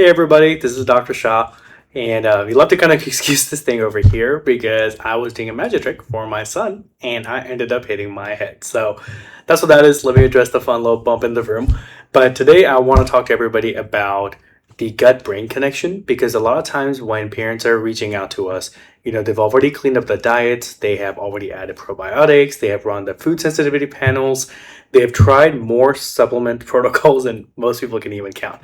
Hey everybody, this is Dr. Shah, and we love to kind of excuse this thing over here because I was doing a magic trick for my son and I ended up hitting my head. So that's what that is. Let me address the fun little bump in the room. But today I want to talk to everybody about the gut-brain connection because a lot of times when parents are reaching out to us, they've already cleaned up the diets, they have already added probiotics, they have run the food sensitivity panels, they have tried more supplement protocols than most people can even count,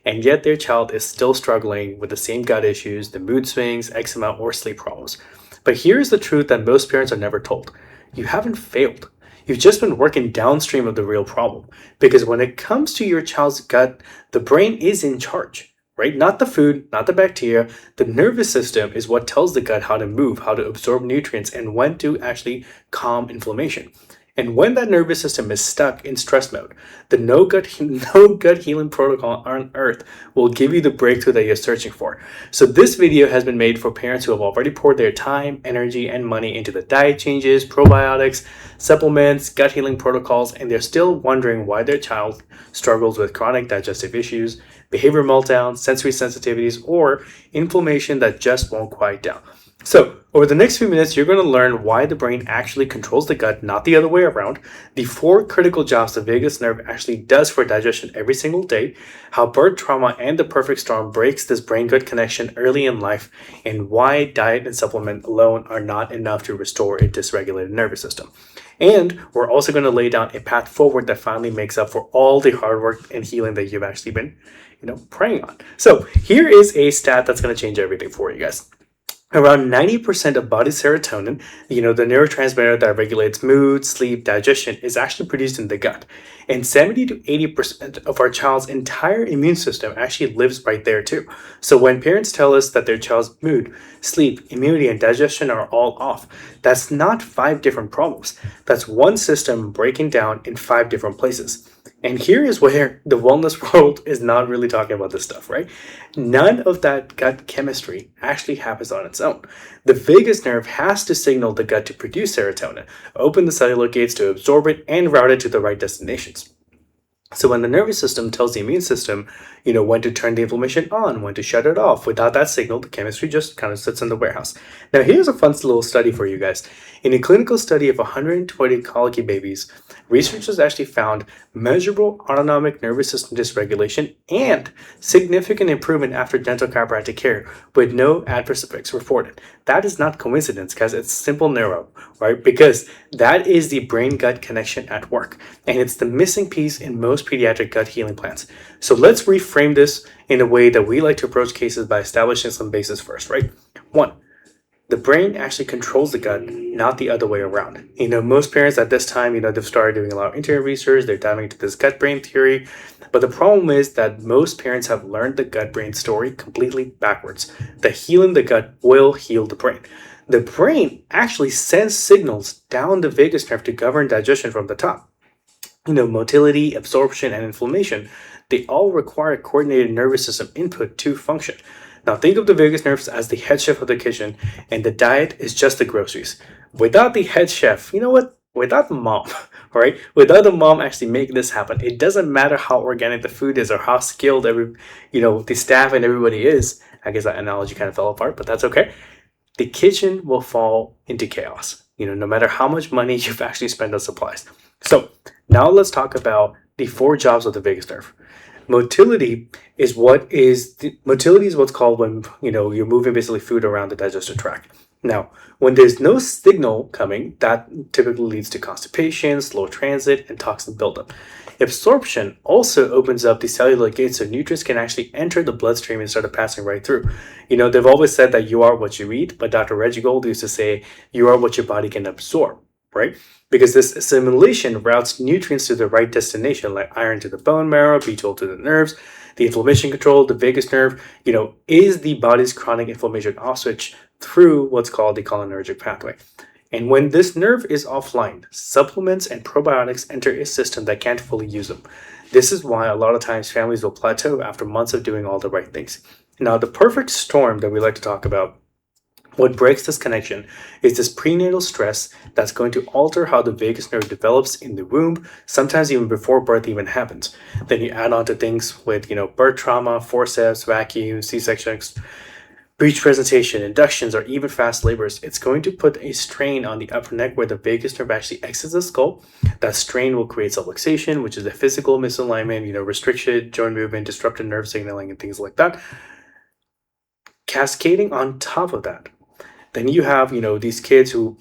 and yet their child is still struggling with the same gut issues, the mood swings, eczema, or sleep problems. But here's the truth that most parents are never told: you haven't failed. You've just been working downstream of the real problem. Because when it comes to your child's gut, the brain is in charge, right? Not the food, not the bacteria. The nervous system is what tells the gut how to move, how to absorb nutrients, and when to actually calm inflammation. And when that nervous system is stuck in stress mode, the no gut healing protocol on earth will give you the breakthrough that you're searching for. So this video has been made for parents who have already poured their time, energy, and money into the diet changes, probiotics, supplements, gut healing protocols, and they're still wondering why their child struggles with chronic digestive issues, behavior meltdowns, sensory sensitivities, or inflammation that just won't quiet down. So, over the next few minutes, you're going to learn why the brain actually controls the gut, not the other way around, the 4 critical jobs the vagus nerve actually does for digestion every single day, how birth trauma and the perfect storm breaks this brain-gut connection early in life, and why diet and supplement alone are not enough to restore a dysregulated nervous system. And we're also going to lay down a path forward that finally makes up for all the hard work and healing that you've actually been, praying on. So, here is a stat that's going to change everything for you guys. Around 90% of body serotonin, the neurotransmitter that regulates mood, sleep, digestion, is actually produced in the gut. And 70 to 80% of our child's entire immune system actually lives right there too. So when parents tell us that their child's mood, sleep, immunity, and digestion are all off, that's not 5 different problems. That's one system breaking down in 5 different places. And here is where the wellness world is not really talking about this stuff, right? None of that gut chemistry actually happens on its own. The vagus nerve has to signal the gut to produce serotonin, open the cellular gates to absorb it, and route it to the right destinations. So when the nervous system tells the immune system, when to turn the inflammation on, when to shut it off, without that signal, the chemistry just kind of sits in the warehouse. Now, here's a fun little study for you guys. In a clinical study of 120 colicky babies, researchers actually found measurable autonomic nervous system dysregulation and significant improvement after dental chiropractic care with no adverse effects reported. That is not coincidence, guys. It's simple neuro, right? Because that is the brain-gut connection at work, and it's the missing piece in most pediatric gut healing plans. So let's reframe this in a way that we like to approach cases by establishing some basis first, right? 1. The brain actually controls the gut, not the other way around. Most parents at this time, they've started doing a lot of internet research, they're diving into this gut-brain theory, but the problem is that most parents have learned the gut-brain story completely backwards. That healing the gut will heal the brain. The brain actually sends signals down the vagus nerve to govern digestion from the top. Motility, absorption, and inflammation, they all require coordinated nervous system input to function. Now think of the vagus nerves as the head chef of the kitchen, and the diet is just the groceries. Without the head chef, without the mom, right? Without the mom actually making this happen, it doesn't matter how organic the food is or how skilled the staff and everybody is. I guess that analogy kind of fell apart, but that's okay. The kitchen will fall into chaos, no matter how much money you've actually spent on supplies. So now let's talk about the 4 jobs of the vagus nerve. Motility is what's called when you're moving basically food around the digestive tract. Now, when there's no signal coming, that typically leads to constipation, slow transit, and toxin buildup. Absorption also opens up the cellular gates so nutrients can actually enter the bloodstream instead of passing right through. They've always said that you are what you eat, but Dr. Reggie Gold used to say you are what your body can absorb, right? Because this assimilation routes nutrients to the right destination, like iron to the bone marrow, B12 to the nerves. The inflammation control, the vagus nerve, is the body's chronic inflammation off switch through what's called the cholinergic pathway. And when this nerve is offline, supplements and probiotics enter a system that can't fully use them. This is why a lot of times families will plateau after months of doing all the right things. Now, the perfect storm that we like to talk about What breaks this connection is this prenatal stress that's going to alter how the vagus nerve develops in the womb, sometimes even before birth even happens. Then you add on to things with, birth trauma, forceps, vacuums, C-sections, breech presentation, inductions, or even fast labors. It's going to put a strain on the upper neck where the vagus nerve actually exits the skull. That strain will create subluxation, which is a physical misalignment, restricted joint movement, disrupted nerve signaling, and things like that. Cascading on top of that, then you have, these kids who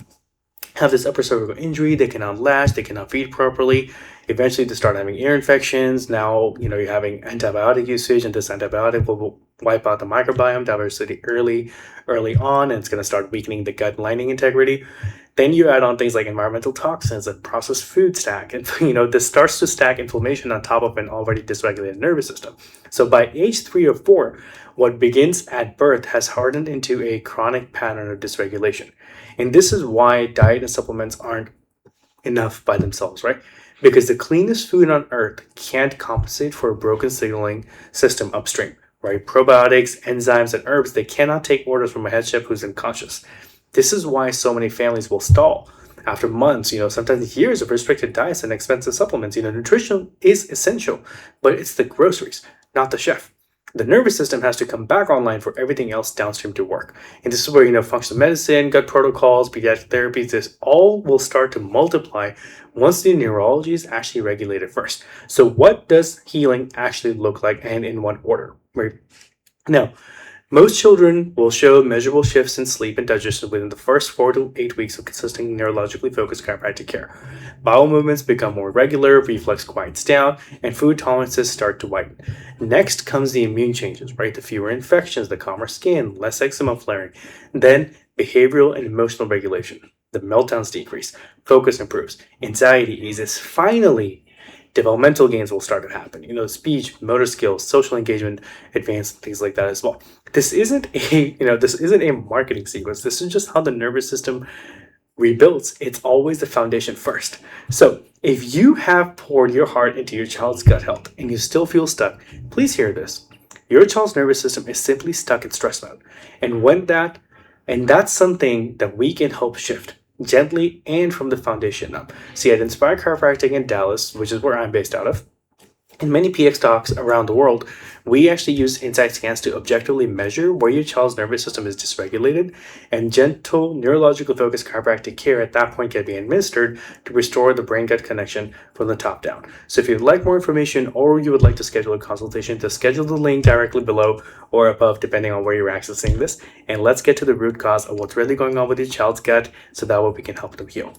have this upper cervical injury, they cannot latch, they cannot feed properly. Eventually, they start having ear infections. Now, you're having antibiotic usage, and this antibiotic will wipe out the microbiome diversity early on, and it's going to start weakening the gut lining integrity. Then you add on things like environmental toxins and processed food stack, and this starts to stack inflammation on top of an already dysregulated nervous system. So by age 3 or 4, what begins at birth has hardened into a chronic pattern of dysregulation. And this is why diet and supplements aren't enough by themselves, right? Because the cleanest food on earth can't compensate for a broken signaling system upstream, right? Probiotics, enzymes, and herbs, they cannot take orders from a head chef who's unconscious. This is why so many families will stall after months, sometimes years of restricted diets and expensive supplements. Nutrition is essential, but it's the groceries, not the chef. The nervous system has to come back online for everything else downstream to work. And this is where, functional medicine, gut protocols, pediatric therapies, this all will start to multiply once the neurology is actually regulated first. So what does healing actually look like, and in what order? Right? Now, most children will show measurable shifts in sleep and digestion within the first 4 to 8 weeks of consistent neurologically focused chiropractic care. Bowel movements become more regular, reflux quiets down, and food tolerances start to whiten. Next comes the immune changes, right? The fewer infections, the calmer skin, less eczema flaring. Then behavioral and emotional regulation. The meltdowns decrease, focus improves, anxiety eases. Finally, developmental gains will start to happen. Speech, motor skills, social engagement advance, things like that as well. This isn't a marketing sequence. This is just how the nervous system rebuilds. It's always the foundation first. So if you have poured your heart into your child's gut health and you still feel stuck, please hear this. Your child's nervous system is simply stuck in stress mode. And that's something that we can help shift gently and from the foundation up. See, at Inspire Chiropractic in Dallas, which is where I'm based out of, in many PX docs around the world, we actually use insight scans to objectively measure where your child's nervous system is dysregulated, and gentle, neurological focused chiropractic care at that point can be administered to restore the brain-gut connection from the top down. So if you'd like more information, or you would like to schedule a consultation, to schedule the link directly below or above, depending on where you're accessing this, and let's get to the root cause of what's really going on with your child's gut, so that way we can help them heal.